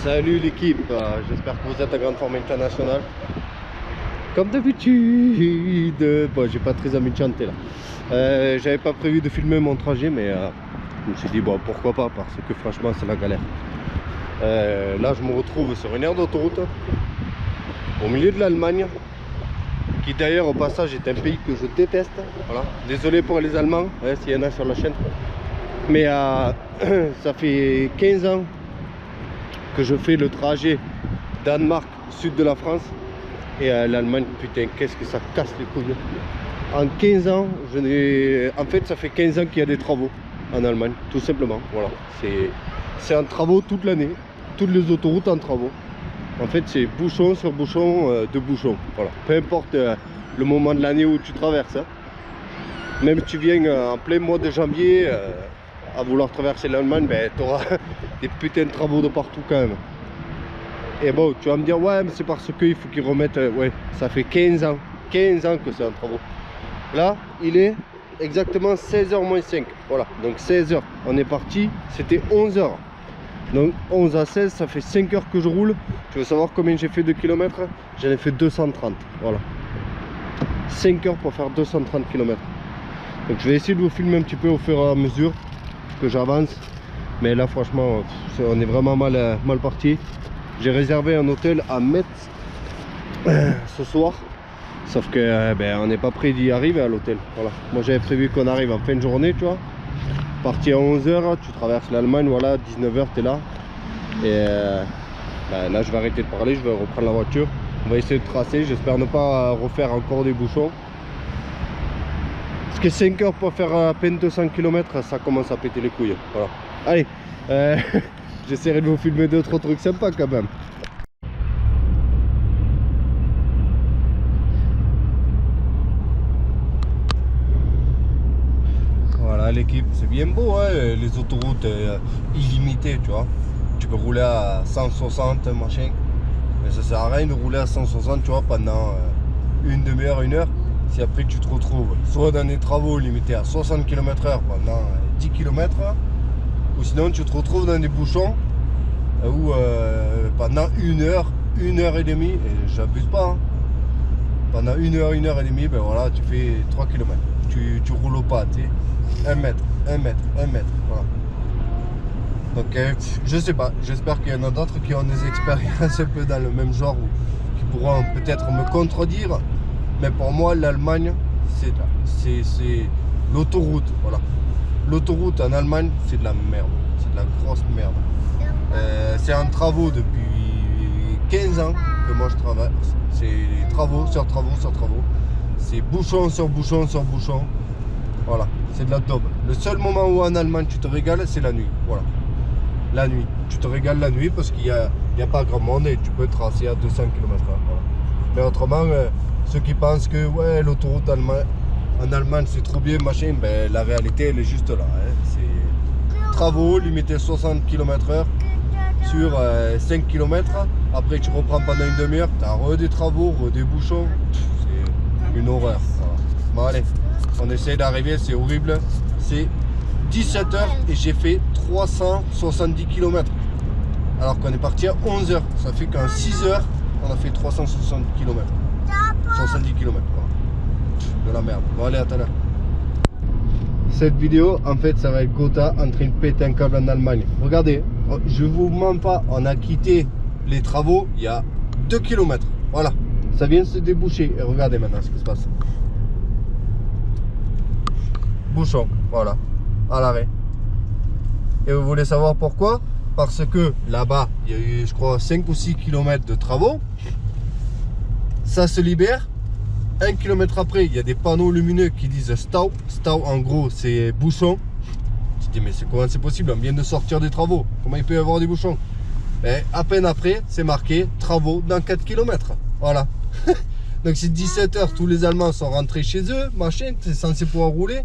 Salut l'équipe, j'espère que vous êtes en grande forme internationale. Comme d'habitude, bon, j'ai pas très envie de chanter là. J'avais pas prévu de filmer mon trajet, mais je me suis dit bon, pourquoi pas, parce que franchement c'est la galère. Là je me retrouve sur une aire d'autoroute au milieu de l'Allemagne, qui d'ailleurs au passage est un pays que je déteste. Voilà. Désolé pour les Allemands, s'il y en a sur la chaîne, mais ça fait 15 ans que je fais le trajet Danemark, sud de la France, et l'Allemagne. Putain, qu'est-ce que ça casse les couilles. En 15 ans, en fait ça fait 15 ans qu'il y a des travaux en Allemagne, tout simplement. Voilà, c'est en travaux toute l'année, toutes les autoroutes en travaux. En fait c'est bouchon sur bouchon de bouchon. Voilà, peu importe le moment de l'année où tu traverses, hein. Même si tu viens en plein mois de janvier à vouloir traverser l'Allemagne, ben, tu auras des putains de travaux de partout quand même. Et bon, tu vas me dire, ouais, mais c'est parce qu'il faut qu'ils remettent... ouais, ça fait 15 ans que c'est en travaux. Là, il est exactement 16h moins 5. Voilà, donc 16h, on est parti, c'était 11h. Donc 11 à 16, ça fait 5 heures que je roule. Tu veux savoir combien j'ai fait de kilomètres? J'en ai fait 230, voilà. 5 heures pour faire 230 km. Donc je vais essayer de vous filmer un petit peu au fur et à mesure que j'avance. Mais là franchement, on est vraiment mal parti. J'ai réservé un hôtel à Metz ce soir. Sauf que ben, on n'est pas prêt d'y arriver à l'hôtel. Voilà. Moi j'avais prévu qu'on arrive en fin de journée, tu vois. Parti à 11h, tu traverses l'Allemagne, voilà, 19h tu es là. Et ben, là je vais arrêter de parler, je vais reprendre la voiture. On va essayer de tracer, j'espère ne pas refaire encore des bouchons. Parce que 5 heures pour faire à peine 200 km, ça commence à péter les couilles. Voilà. Allez, j'essaierai de vous filmer d'autres trucs sympas quand même. Voilà l'équipe, c'est bien beau, hein, les autoroutes illimitées, tu vois. Tu peux rouler à 160 machin, mais ça sert à rien de rouler à 160, tu vois, pendant une demi-heure, une heure. Si après tu te retrouves soit dans des travaux limités à 60 km/h pendant 10 km, ou sinon tu te retrouves dans des bouchons où pendant une heure et demie, et j'abuse pas, hein, pendant une heure et demie, ben voilà, tu fais 3 km. Tu roules au pas, tu sais, 1 mètre, voilà. Donc je sais pas, j'espère qu'il y en a d'autres qui ont des expériences un peu dans le même genre, ou qui pourront peut-être me contredire. Mais pour moi, l'Allemagne, c'est l'autoroute. Voilà. L'autoroute en Allemagne, c'est de la merde. C'est de la grosse merde. C'est en travaux depuis 15 ans que moi je traverse. C'est travaux sur travaux sur travaux. C'est bouchon sur bouchon sur bouchon. Voilà, c'est de la daube. Le seul moment où en Allemagne tu te régales, c'est la nuit. Voilà. La nuit. Tu te régales la nuit parce qu'il n'y a pas grand monde et tu peux tracer à 200 km/h. Voilà. Mais autrement... ceux qui pensent que ouais, l'autoroute en Allemagne c'est trop bien, machin, ben, la réalité elle est juste là, hein. C'est travaux limités 60 km/h sur 5 km. Après tu reprends pendant une demi-heure, tu as des travaux, des bouchons. C'est une horreur. Voilà. Bon allez, on essaie d'arriver, c'est horrible. C'est 17 h et j'ai fait 370 km. Alors qu'on est parti à 11 h. Ça fait qu'en 6 heures, on a fait 360 km. 70 km, de la merde. Bon allez, à tout à l'heure. Cette vidéo en fait ça va être Gotha en train de péter un câble en Allemagne. Regardez, je vous mens pas, on a quitté les travaux il y a 2 km. Voilà, ça vient de se déboucher. Et regardez maintenant ce qui se passe. Bouchon, voilà, à l'arrêt. Et vous voulez savoir pourquoi? Parce que là-bas il y a eu je crois 5 ou 6 km de travaux. Ça se libère. 1 km après, il y a des panneaux lumineux qui disent stop. Stop, en gros, c'est bouchon. Je dis, mais comment c'est possible? On vient de sortir des travaux. Comment il peut y avoir des bouchons? Et à peine après, c'est marqué travaux dans 4 km. Voilà. Donc, c'est 17 h. Tous les Allemands sont rentrés chez eux. Machin, c'est censé pouvoir rouler.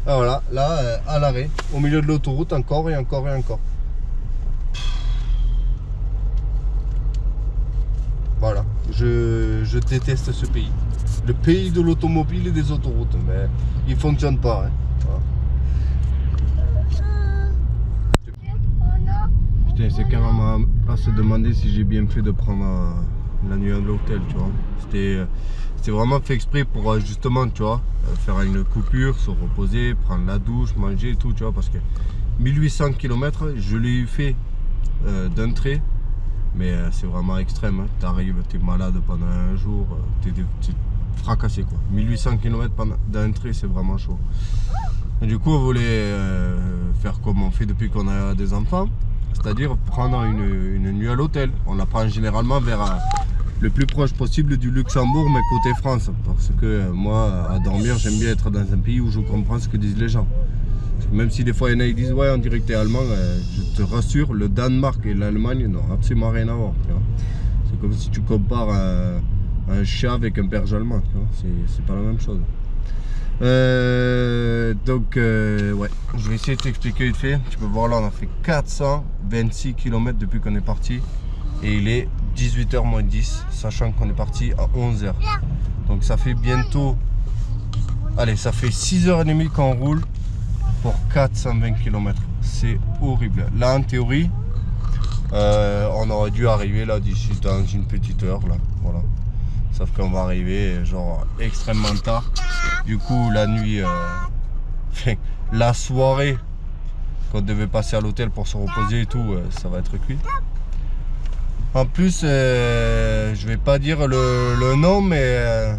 Et voilà, là, à l'arrêt, au milieu de l'autoroute, encore et encore et encore. Voilà, je déteste ce pays. Le pays de l'automobile et des autoroutes, mais il fonctionne pas. Hein. Voilà. Putain, c'est carrément à se demander si j'ai bien fait de prendre la nuit à l'hôtel, tu vois. C'était vraiment fait exprès pour justement, tu vois, faire une coupure, se reposer, prendre la douche, manger et tout, tu vois, parce que 1800 km, je l'ai fait d'un trait, mais c'est vraiment extrême. Hein. T'arrives, t'es malade pendant un jour, t'es fracassé quoi. 1800 km d'un trait, c'est vraiment chaud. Et du coup, on voulait faire comme on fait depuis qu'on a des enfants, c'est-à-dire prendre une nuit à l'hôtel. On la prend généralement vers le plus proche possible du Luxembourg, mais côté France, parce que moi, à dormir, j'aime bien être dans un pays où je comprends ce que disent les gens. Même si des fois il y en a qui disent ouais, on dirait que t'es allemand, je te rassure, le Danemark et l'Allemagne n'ont absolument rien à voir. C'est comme si tu compares un chat avec un berger allemand, c'est pas la même chose. Ouais, je vais essayer de t'expliquer vite fait. Tu peux voir là, on a fait 426 km depuis qu'on est parti et il est 18h moins 10, sachant qu'on est parti à 11h. Donc ça fait bientôt, allez, ça fait 6h30 qu'on roule pour 420 km. C'est horrible. Là en théorie, on aurait dû arriver là d'ici dans une petite heure là, voilà. Sauf qu'on va arriver genre extrêmement tard. Du coup la nuit, la soirée qu'on devait passer à l'hôtel pour se reposer et tout, ça va être cuit. En plus, je vais pas dire le nom, mais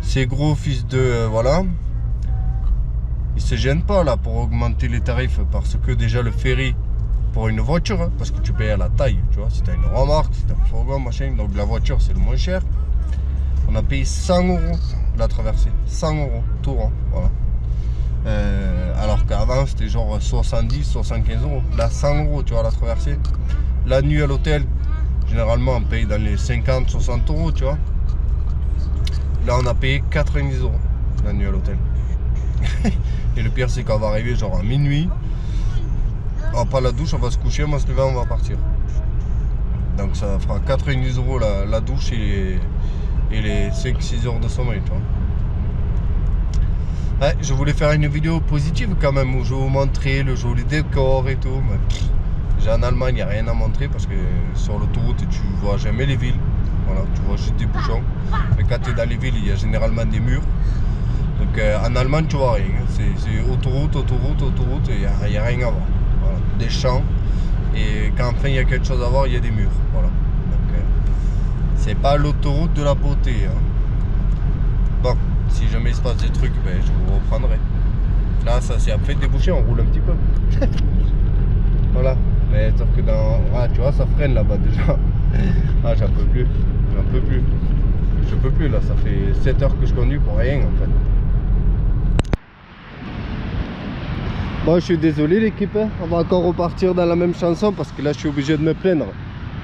ces gros fils de voilà, ils se gênent pas là pour augmenter les tarifs, parce que déjà le ferry pour une voiture, hein, parce que tu payes à la taille, tu vois, si tu as une remorque, si tu as un fourgon, machin, donc la voiture c'est le moins cher. On a payé 100 € la traversée, 100 € tout rond, voilà. Alors qu'avant c'était genre 70, 75 €. Là 100 € tu vois la traversée. La nuit à l'hôtel, généralement on paye dans les 50, 60 €, tu vois. Là on a payé 90 € la nuit à l'hôtel. Et le pire c'est qu'on va arriver genre à minuit. On va prendre la douche, on va se coucher, on va se lever, on va partir. Donc ça fera 90 € la douche et les 5-6 heures de sommeil, tu vois. Ouais, je voulais faire une vidéo positive quand même, où je vous montrer le joli décor et tout. Mais déjà en Allemagne, il n'y a rien à montrer parce que sur l'autoroute, tu vois jamais les villes. Voilà, tu vois juste des bouchons. Mais quand tu es dans les villes, il y a généralement des murs. Donc en Allemagne, tu vois rien. C'est autoroute, autoroute, autoroute, et il n'y a rien à voir. Voilà. Des champs. Et quand enfin il y a quelque chose à voir, il y a des murs. Voilà. C'est pas l'autoroute de la beauté. Hein. Bon, si jamais il se passe des trucs, ben, je vous reprendrai. Là, ça c'est après débouché, on roule un petit peu. Voilà. Mais sauf que dans. Ah, tu vois, ça freine là-bas déjà. Ah, j'en peux plus. J'en peux plus. Je peux plus là, ça fait 7 heures que je conduis pour rien en fait. Bon, je suis désolé l'équipe, hein. On va encore repartir dans la même chanson parce que là je suis obligé de me plaindre.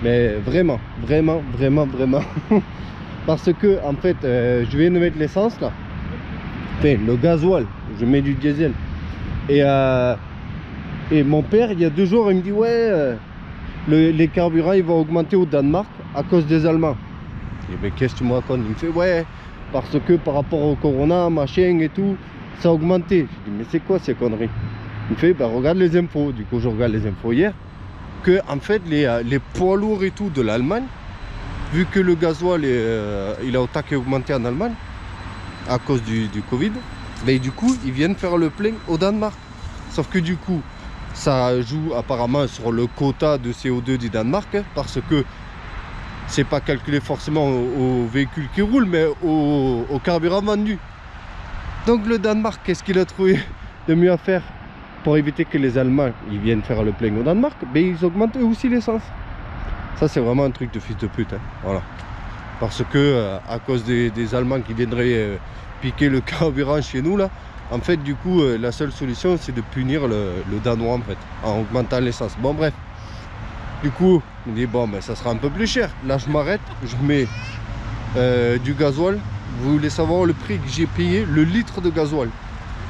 Mais vraiment, vraiment, vraiment, vraiment. Parce que en fait, je viens de mettre l'essence là. Enfin, le gasoil, je mets du diesel. Et mon père, il y a 2 jours, il me dit ouais, les carburants ils vont augmenter au Danemark à cause des Allemands. Je dis mais qu'est-ce que tu me racontes? Il me fait ouais, parce que par rapport au corona, machin et tout, ça a augmenté. Je dis mais c'est quoi ces conneries? Il me fait bah regarde les infos. Du coup je regarde les infos hier. Que en fait les poids lourds et tout de l'Allemagne, vu que le gasoil il a autant augmenté en Allemagne à cause du Covid, mais du coup ils viennent faire le plein au Danemark. Sauf que du coup ça joue apparemment sur le quota de CO2 du Danemark, hein, parce que c'est pas calculé forcément aux véhicules qui roulent, mais au carburant vendu. Donc le Danemark, qu'est-ce qu'il a trouvé de mieux à faire pour éviter que les Allemands ils viennent faire le plein au Danemark? Ben ils augmentent aussi l'essence. Ça c'est vraiment un truc de fils de pute, hein. Voilà. Parce que à cause des Allemands qui viendraient piquer le carburant chez nous là, en fait du coup la seule solution c'est de punir le Danois en fait, en augmentant l'essence. Bon bref, du coup il me dit bon ben ça sera un peu plus cher. Là je m'arrête, je mets du gasoil. Vous voulez savoir le prix que j'ai payé le litre de gasoil?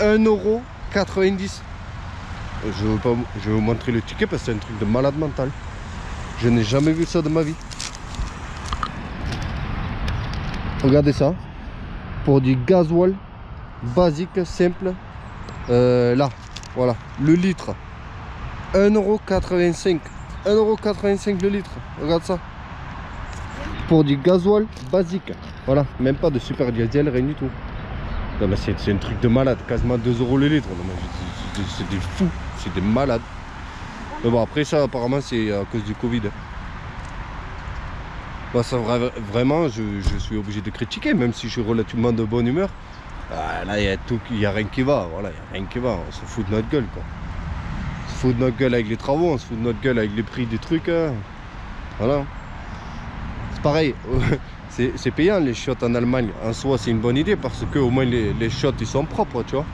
1,90 €. Je vais vous montrer le ticket parce que c'est un truc de malade mental. Je n'ai jamais vu ça de ma vie. Regardez ça. Pour du gasoil basique, simple. Là, voilà. Le litre. 1,85 €. 1,85 € le litre. Regarde ça. Pour du gasoil basique. Voilà, même pas de super diesel, rien du tout. Non mais c'est un truc de malade, quasiment 2 € le litre. C'est des fous, c'est des malades. Mais bon, après ça, apparemment, c'est à cause du Covid. Bah, ça, vraiment, je suis obligé de critiquer, même si je suis relativement de bonne humeur. Ah, là, il n'y a rien qui va. Voilà, il n'y a rien qui va. On se fout de notre gueule, quoi. On se fout de notre gueule avec les travaux, on se fout de notre gueule avec les prix des trucs. Hein. Voilà. C'est pareil. C'est payant les chiottes en Allemagne. En soi, c'est une bonne idée parce que au moins les chiottes ils sont propres, tu vois.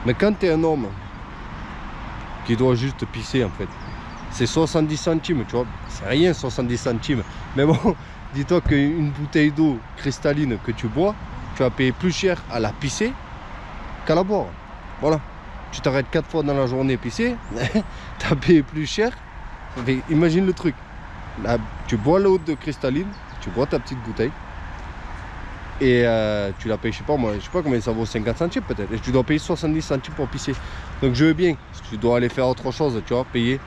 Mais quand tu es un homme qui doit juste pisser, en fait, c'est 70 centimes, tu vois. C'est rien 70 centimes. Mais bon, dis-toi qu'une bouteille d'eau cristalline que tu bois, tu vas payer plus cher à la pisser qu'à la boire. Voilà. Tu t'arrêtes 4 fois dans la journée pisser, tu as payé plus cher. Mais imagine le truc. Là, tu bois l'eau de cristalline, tu bois ta petite bouteille et tu la payes, je sais pas moi, je sais pas combien ça vaut, 50 centimes peut-être, et tu dois payer 70 centimes pour pisser. Donc je veux bien, si tu dois aller faire autre chose, tu vois, payer.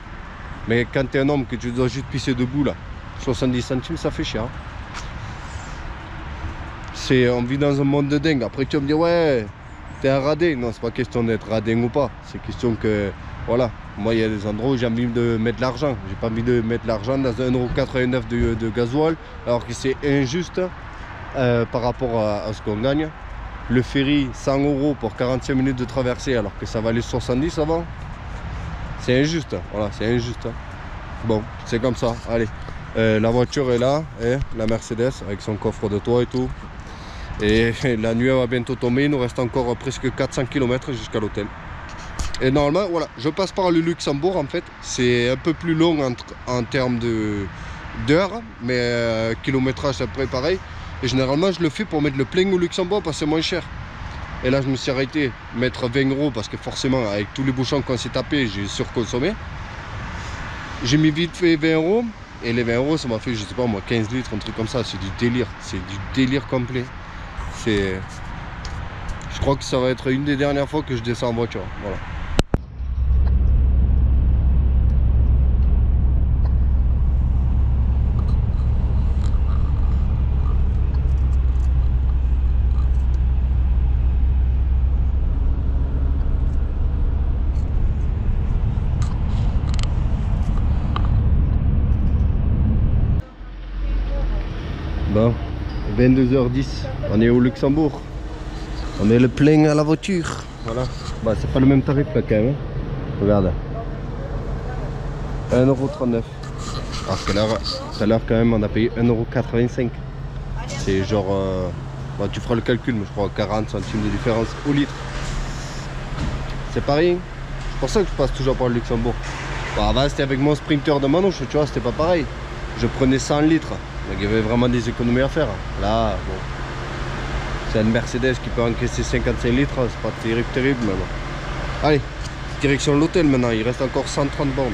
Mais quand tu es un homme que tu dois juste pisser debout là, 70 centimes ça fait cher. On vit dans un monde de dingue. Après tu vas me dire ouais, t'es un radin. Non, c'est pas question d'être radin ou pas, c'est question que voilà, moi il y a des endroits où j'ai envie de mettre de l'argent. J'ai pas envie de mettre de l'argent dans 1,89 € de gasoil, alors que c'est injuste par rapport à ce qu'on gagne. Le ferry, 100 € pour 45 minutes de traversée, alors que ça valait 70 avant. C'est injuste, voilà, c'est injuste. Bon, c'est comme ça, allez. La voiture est là, la Mercedes, avec son coffre de toit et tout. Et la nuit va bientôt tomber, il nous reste encore presque 400 km jusqu'à l'hôtel. Et normalement, voilà, je passe par le Luxembourg en fait. C'est un peu plus long en termes d'heures, mais kilométrage c'est après pareil. Et généralement, je le fais pour mettre le plein au Luxembourg parce que c'est moins cher. Et là, je me suis arrêté, mettre 20 € parce que forcément, avec tous les bouchons qu'on s'est tapé, j'ai surconsommé. J'ai mis vite fait 20 € et les 20 €, ça m'a fait, je sais pas moi, 15 litres, un truc comme ça. C'est du délire, c'est du délire complet. Je crois que ça va être une des dernières fois que je descends en voiture. Voilà. Bon, 22h10, on est au Luxembourg. On met le plein à la voiture. Voilà. Bah, c'est pas le même tarif là quand même. Hein. Regarde. 1,39 €. Alors que là, tout à l'heure quand même on a payé 1,85 €. C'est genre, bah, tu feras le calcul, mais je crois 40 centimes de différence au litre. C'est pareil. C'est pour ça que je passe toujours par le Luxembourg. Bah, avant c'était avec mon Sprinter de Manouche, tu vois, c'était pas pareil. Je prenais 100 litres. Donc il y avait vraiment des économies à faire. Là, bon, c'est une Mercedes qui peut encaisser 55 litres, c'est pas terrible, mais bon. Allez, direction l'hôtel maintenant, il reste encore 130 bornes.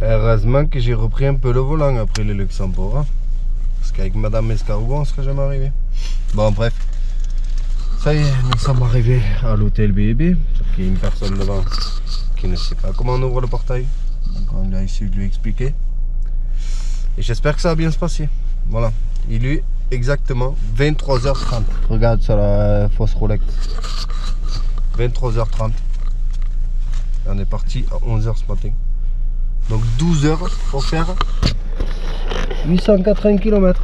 Heureusement que j'ai repris un peu le volant après le Luxembourg. Hein, parce qu'avec Madame Escargot, on serait jamais arrivé. Bon, bref. Ça y est, nous sommes arrivés à l'hôtel BB. Sauf qu'il y a une personne devant qui ne sait pas comment on ouvre le portail. Donc on a essayé de lui expliquer. Et j'espère que ça va bien se passer. Voilà. Il est exactement 23h30. Regarde ça, la fausse Rolex. 23h30. On est parti à 11h ce matin. Donc 12 heures pour faire 880 km.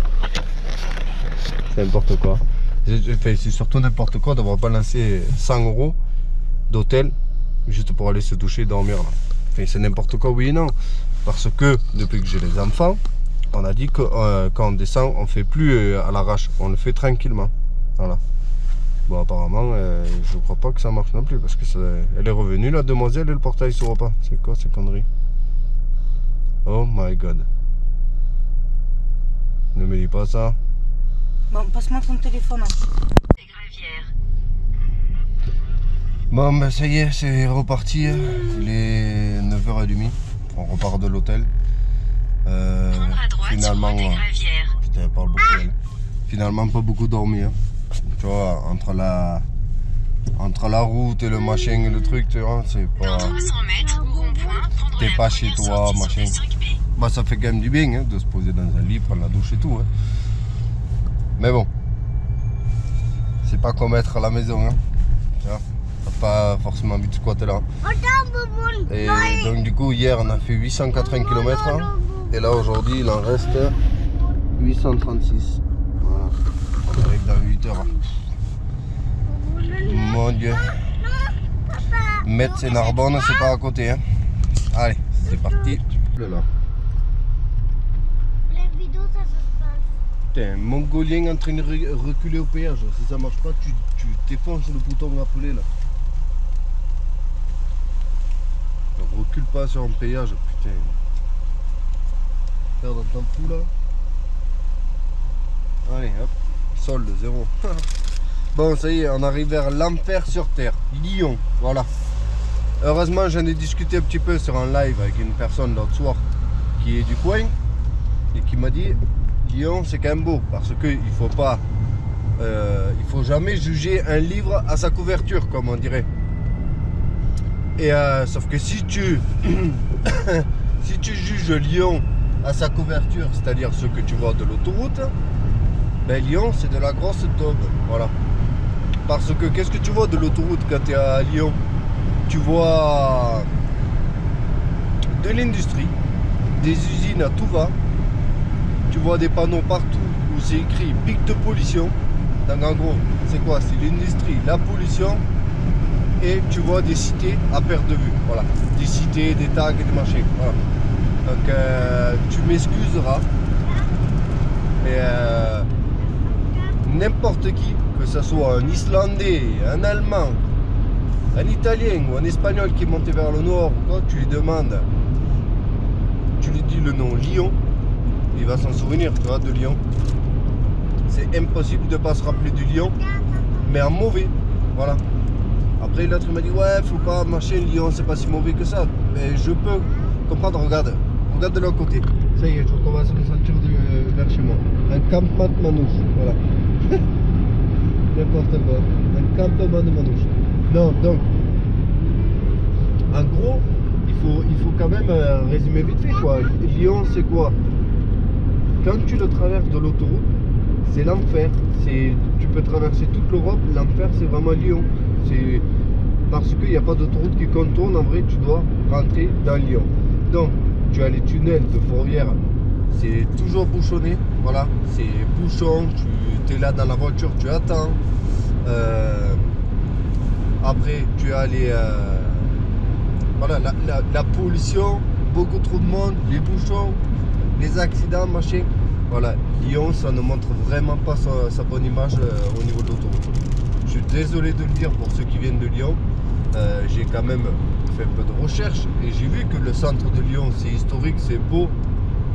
C'est n'importe quoi. C'est surtout n'importe quoi d'avoir balancé 100 € d'hôtel juste pour aller se doucher et dormir là. Enfin, c'est n'importe quoi, oui et non. Parce que depuis que j'ai les enfants, on a dit que quand on descend, on fait plus à l'arrache, on le fait tranquillement. Voilà. Bon, apparemment, je crois pas que ça marche non plus parce que elle est revenue, la demoiselle, et le portail s'ouvre pas. C'est quoi ces conneries? Oh my god. Ne me dis pas ça. Bon, passe-moi ton téléphone. Bon, ben ça y est, c'est reparti. Il est 9h30. On repart de l'hôtel. Finalement, putain, elle parle beaucoup elle. Finalement, pas beaucoup dormi. Hein. Tu vois, entre la route et le machin et le truc, tu vois, c'est pas. Dans 300 mètres, au rond-point t'es pas chez toi, machin. Bah ça fait quand même du bien hein, de se poser dans un lit, prendre la douche et tout. Hein. Mais bon, c'est pas comme être à la maison. Hein. T'as pas forcément envie de squatter là. Et donc du coup hier on a fait 880 km hein, et là aujourd'hui il en reste 836. Voilà. On arrive dans 8 heures. Mon Dieu. Metz et Narbonne c'est pas à côté. Hein. Allez, c'est parti. Là. Les vidéos ça se passe. Putain, un Mongolien en train de reculer au péage. Si ça marche pas, tu t'effonces le bouton appeler là. Ne recule pas sur un péage, putain. Regarde dans ton fou là. Allez hop, solde, 0. Bon ça y est, on arrive vers l'enfer sur terre, Lyon, voilà. Heureusement j'en ai discuté un petit peu sur un live avec une personne l'autre soir qui est du coin et qui m'a dit Lyon c'est quand même beau parce que il faut jamais juger un livre à sa couverture comme on dirait. Et sauf que si tu si tu juges Lyon à sa couverture, c'est-à-dire ce que tu vois de l'autoroute, ben Lyon c'est de la grosse daube, voilà. Parce que qu'est-ce que tu vois de l'autoroute quand tu es à Lyon? Tu vois de l'industrie, des usines à tout va, tu vois des panneaux partout où c'est écrit pic de pollution. Donc en gros, c'est quoi? C'est l'industrie, la pollution, et tu vois des cités à perte de vue. Voilà, des cités, des tags et des machins. Voilà. Donc tu m'excuseras, mais n'importe qui, que ce soit un Islandais, un Allemand, un Italien ou un Espagnol qui est monté vers le nord, ou quoi, tu lui demandes, tu lui dis le nom Lyon, il va s'en souvenir, tu vois, de Lyon. C'est impossible de ne pas se rappeler du Lyon, mais en mauvais, voilà. Après l'autre il m'a dit ouais, faut pas marcher Lyon, c'est pas si mauvais que ça. Mais je peux comprendre, regarde de l'autre côté. Ça y est, je commence à me sentir vers chez moi. Un campement de manouche, voilà. N'importe quoi. Un campement de manouche. Non, donc, en gros, il faut quand même résumer vite fait quoi. Lyon, c'est quoi? Quand tu le traverses de l'autoroute, c'est l'enfer. Tu peux traverser toute l'Europe, l'enfer c'est vraiment Lyon. C'est parce qu'il n'y a pas d'autoroute qui contourne, en vrai tu dois rentrer dans Lyon. Donc tu as les tunnels de Fourvière, c'est toujours bouchonné, voilà, c'est bouchon, tu es là dans la voiture, tu attends. Après tu as les voilà, la pollution, beaucoup trop de monde, les bouchons, les accidents, machin. Voilà, Lyon ça ne montre vraiment pas sa bonne image au niveau de l'autoroute. Je suis désolé de le dire pour ceux qui viennent de Lyon. J'ai quand même fait un peu de recherche et j'ai vu que le centre de Lyon c'est historique, c'est beau.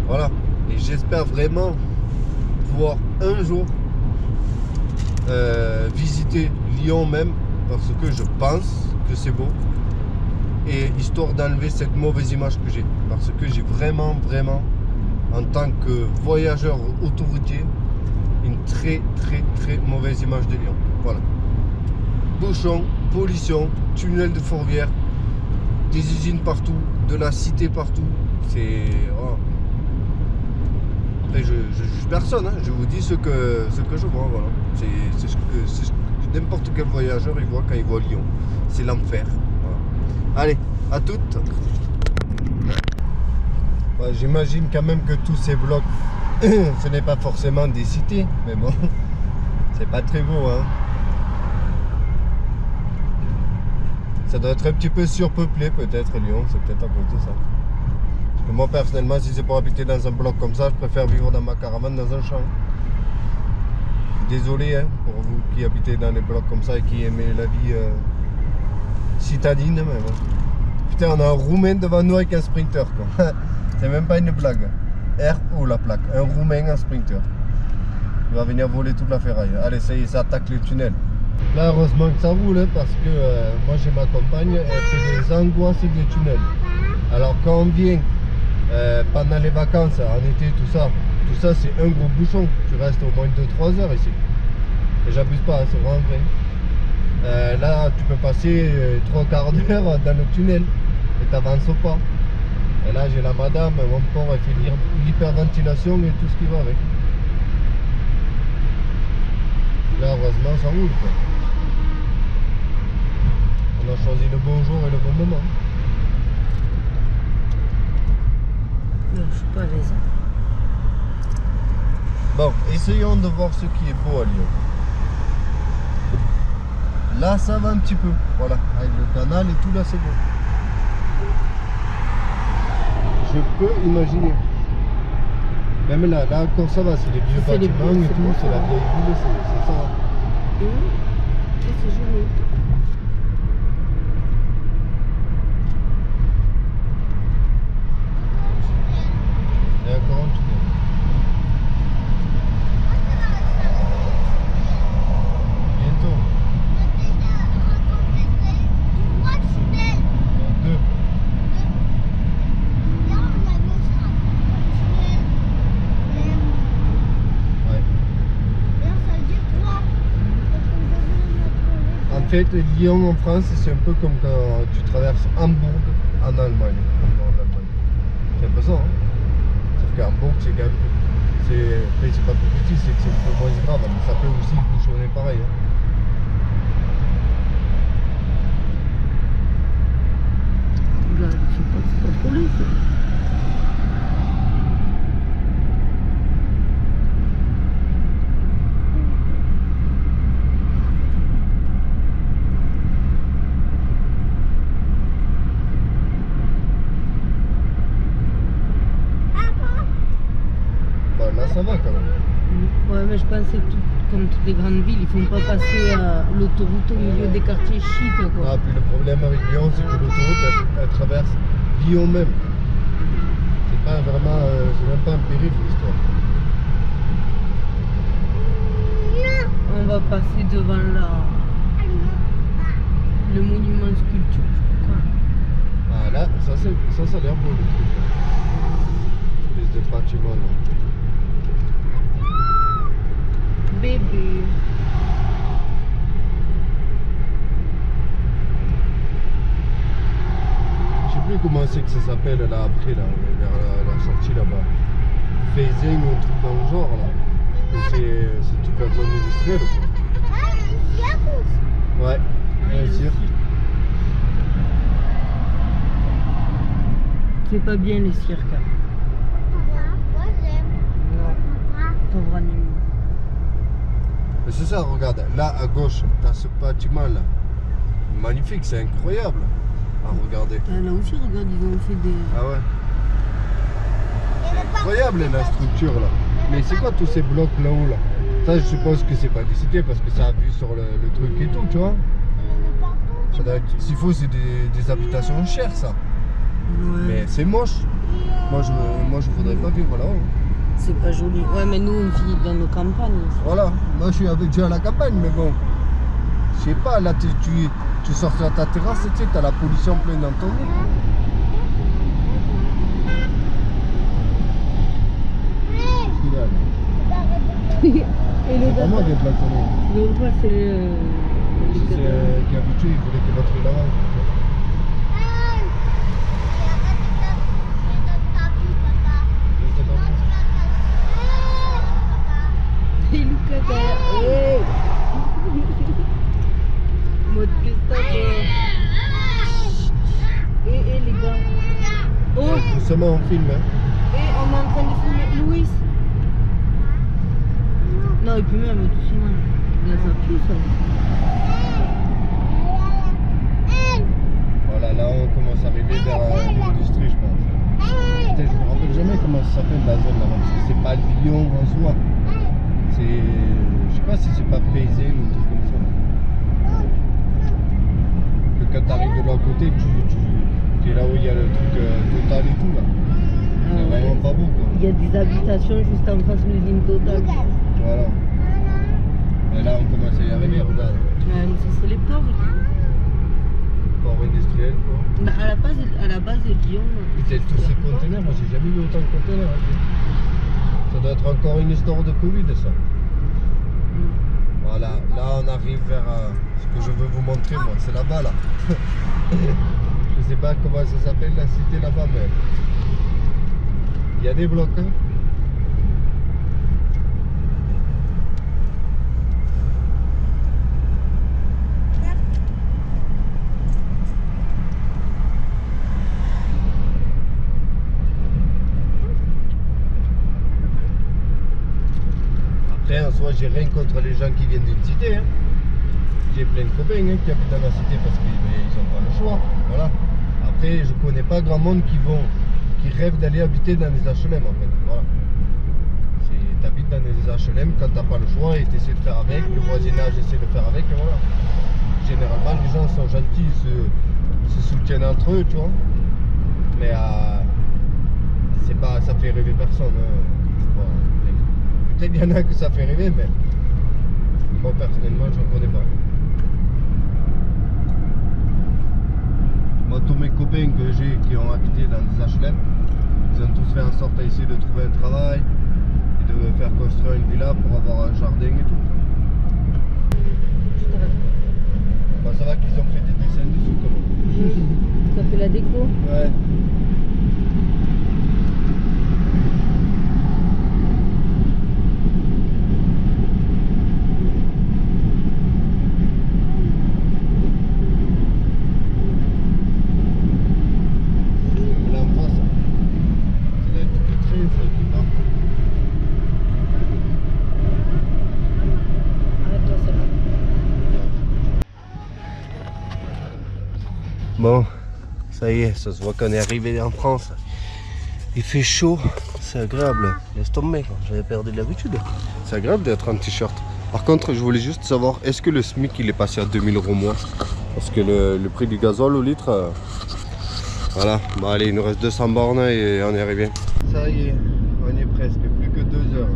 Voilà. Et j'espère vraiment pouvoir un jour visiter Lyon même parce que je pense que c'est beau. Et histoire d'enlever cette mauvaise image que j'ai. Parce que j'ai vraiment en tant que voyageur autoroutier une très mauvaise image de Lyon. Voilà. Bouchons, pollution, tunnel de Fourvière, des usines partout, de la cité partout. C'est... Oh. Après je juge personne, hein. Je vous dis ce que je vois, voilà. C'est ce que n'importe quel voyageur il voit quand il voit Lyon. C'est l'enfer. Voilà. Allez, à toutes. Ouais, j'imagine quand même que tous ces blocs, ce n'est pas forcément des cités, mais bon, c'est pas très beau, hein. Ça doit être un petit peu surpeuplé peut-être Lyon, c'est peut-être à cause de ça. Parce que moi personnellement, si c'est pour habiter dans un bloc comme ça, je préfère vivre dans ma caravane dans un champ. Désolé hein, pour vous qui habitez dans des blocs comme ça et qui aimez la vie citadine, mais bon. Putain, on a un Roumain devant nous avec un Sprinter quoi. C'est même pas une blague. RO la plaque, un Roumain en Sprinter. Il va venir voler toute la ferraille. Allez, ça y est, ça attaque le tunnel. Là, heureusement que ça roule hein, parce que moi j'ai ma compagne, elle fait des angoisses et des tunnels. Alors quand on vient pendant les vacances, en été, tout ça c'est un gros bouchon. Tu restes au moins 2-3 heures ici. Et j'abuse pas, hein, c'est vraiment vrai. Là, tu peux passer 3 quarts d'heure dans le tunnel et t'avances pas. Et là j'ai la madame, mon port elle fait l'hyperventilation et tout ce qui va avec. Là heureusement ça roule quoi. On a choisi le bon jour et le bon moment. Non, je suis pas à l'aise. Bon, essayons de voir ce qui est beau à Lyon. Là ça va un petit peu, voilà, avec le canal et tout là c'est beau. Je peux imaginer. Même là encore ça va, c'est les vieux C'est les bâtiments vieux, et c'est tout, beau, c'est la ça. vieille ville, c'est ça. C'est joli. Et encore un tunnel. Bientôt. Deux. Ouais. En fait, Lyon en France, c'est un peu comme quand tu traverses Hambourg en Allemagne. Comme dans l'Allemagne. C'est un peu ça, hein. Sauf qu'à Hambourg, c'est quand même. C'est pas plus petit, c'est que c'est un peu moins grave, mais ça peut aussi bouchonner pareil. Hein. Là, je sais pas, c'est pas trop laid, ça. Bah, là, ça va quand même. Ouais, mais je pensais que comme toutes les grandes villes, ils font pas passer l'autoroute au milieu des quartiers chics, quoi. Ah, puis le problème avec Lyon, c'est que l'autoroute, elle traverse Lyon même. C'est pas vraiment. C'est même pas un périph' l'histoire. On va passer devant le monument sculpture, je crois. Ah, là, ça a l'air beau le truc. Espèce de bâtiment là. Bébé. Je sais plus comment c'est que ça s'appelle là après, là, vers la sortie là-bas. Feizing ou un truc dans le genre là. Et c'est toute la zone industrielle. Ouais, bien sûr. C'est pas bien les cirques. Non, pauvre animal. Mais c'est ça, regarde, là à gauche, t'as ce bâtiment là. Magnifique, c'est incroyable à regarder. Là aussi, regarde, ils ont fait des. Ah ouais. C'est incroyable la structure là. Mais c'est quoi tous ces blocs là-haut là? Ça je suppose que c'est pas décidé parce que ça a vu sur le truc et tout, tu vois. Ça doit être, s'il faut, c'est des habitations chères ça. Ouais. Mais c'est moche. Moi je voudrais pas vivre là-haut. C'est pas joli. Ouais, mais nous, on vit dans nos campagnes. Voilà, moi je suis habitué à la campagne, mais bon. Je sais pas, là tu sors sur ta terrasse, tu sais, t'as la pollution pleine dans ton nez. Et le C'est pas moi qui ai platonné. Le repas, c'est le. Si c'est qui est habitué, il voulait que l'autre il avance. Et Lucas derrière. Hey. Mode Christophe. Et les gars. Oh, Doucement on filme, hein. et on est en train de filmer Louis. Non, et puis même doucement. Là, ça pue ça. Voilà, là on commence à arriver vers l'industrie, je pense. Putain, je me rappelle jamais comment ça s'appelle la zone là-bas, parce que c'est pas Lyon en soi. C'est. Je sais pas si c'est pas Pézé ou un truc comme ça. Que quand t'arrives de l'autre côté, tu es là où il y a le truc Total et tout là. C'est vraiment pas beau quoi. Il y a des habitations juste en face de l'usine Total. Voilà. Et là on commence à y arriver, regarde. Ouais, mais ça c'est les pauvres. Port industriel quoi. Bah, à la base de Lyon. Putain, tous ces conteneurs, moi j'ai jamais vu autant de conteneurs. Hein. Ça doit être encore une histoire de Covid ça. Voilà, là on arrive vers ce que je veux vous montrer moi, c'est là-bas là. Je sais pas comment ça s'appelle la cité là-bas, mais Il y a des blocs. Hein. Après, en soi, j'ai rien contre les gens qui viennent d'une cité. Hein. J'ai plein de copains hein, qui habitent dans la cité parce qu'ils n'ont pas le choix. Voilà. Après, je connais pas grand monde qui rêvent d'aller habiter dans des HLM en fait. Voilà. Tu habites dans des HLM quand tu n'as pas le choix et tu essaies de faire avec, le voisinage essaie de faire avec et voilà. Généralement, les gens sont gentils, se soutiennent entre eux, tu vois. Mais c'est pas, ça fait rêver personne. Hein. Bon, peut-être qu'il y en a que ça fait rêver, mais moi personnellement, je ne connais pas. Moi, tous mes copains que j'ai qui ont habité dans des HLM, ils ont tous fait en sorte d'essayer de trouver un travail et de faire construire une villa pour avoir un jardin et tout. Bah, ça va qu'ils ont fait des dessins dessus quand même. Ça fait la déco. Ouais. Bon, ça y est, ça se voit qu'on est arrivé en France. Il fait chaud, c'est agréable. Laisse tomber, quoi. J'avais perdu l'habitude. C'est agréable d'être en t-shirt. Par contre, je voulais juste savoir, est-ce que le SMIC il est passé à 2000 € moins? Parce que le prix du gazole au litre, voilà. Bon allez, il nous reste 200 bornes et on est arrivé. Ça y est, on y est presque, plus que 2 heures.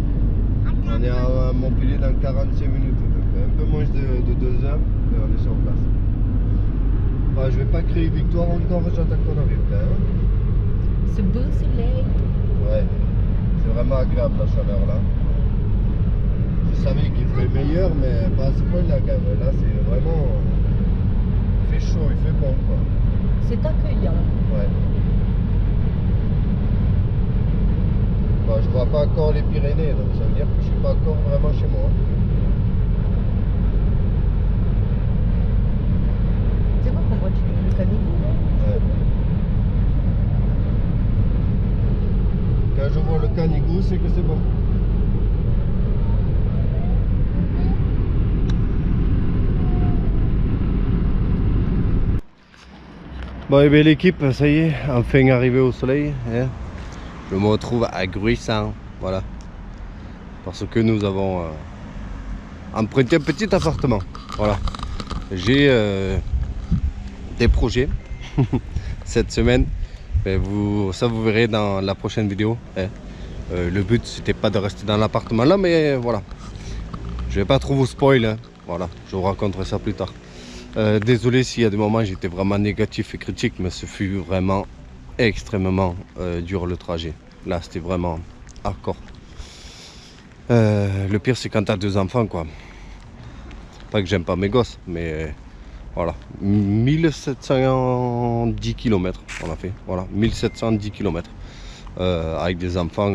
On est à Montpellier dans 45 minutes, donc un peu moins de 2 heures, mais on est sur place. Bah, je vais pas crier victoire encore, j'attends qu'on arrive quand même. Ce beau soleil. Ouais, c'est vraiment agréable la chaleur là. Je savais qu'il ferait meilleur, mais pas à ce point là quand même. Là c'est vraiment... Il fait chaud, il fait bon quoi. C'est accueillant. Ouais. Bah, je vois pas encore les Pyrénées, donc ça veut dire que je suis pas encore vraiment chez moi. C'est quoi qu'on voit le Canigou là? Ouais. Quand je vois le Canigou, c'est que c'est bon. Bon et bien l'équipe, ça y est, enfin arrivé au soleil. Hein. Je me retrouve à Gruissan, voilà. Parce que nous avons emprunté un petit appartement. Voilà. J'ai des projets cette semaine. Mais ça vous verrez dans la prochaine vidéo. Hein. Le but c'était pas de rester dans l'appartement là, mais voilà. Je vais pas trop vous spoil. Hein. Voilà, je vous raconterai ça plus tard. Désolé s'il y a des moments j'étais vraiment négatif et critique, mais ce fut vraiment extrêmement dur le trajet. Là c'était vraiment hardcore. Le pire c'est quand tu as 2 enfants quoi. Pas que j'aime pas mes gosses, mais voilà. 1710 km on a fait. Voilà, 1710 km. Avec des enfants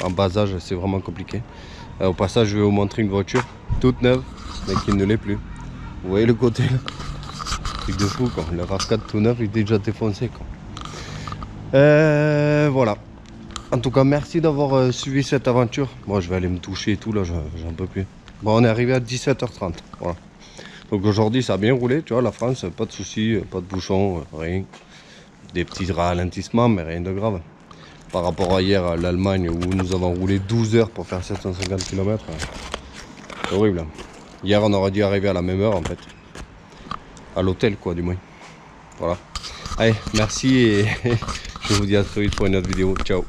en bas âge, c'est vraiment compliqué. Au passage, je vais vous montrer une voiture toute neuve, mais qui ne l'est plus. Vous voyez le côté là, truc de fou quoi. Le RAV4 tout neuf il est déjà défoncé quoi. Voilà. En tout cas merci d'avoir suivi cette aventure. Moi je vais aller me toucher et tout là, j'en peux plus. Bon on est arrivé à 17h30. Voilà. Donc aujourd'hui ça a bien roulé, tu vois, la France, pas de soucis, pas de bouchons, rien. Des petits ralentissements mais rien de grave. Par rapport à hier à l'Allemagne où nous avons roulé 12 heures pour faire 750 km. C'est horrible. Hier on aurait dû arriver à la même heure en fait. À l'hôtel quoi du moins. Voilà. Allez, merci et je vous dis à très vite pour une autre vidéo. Ciao.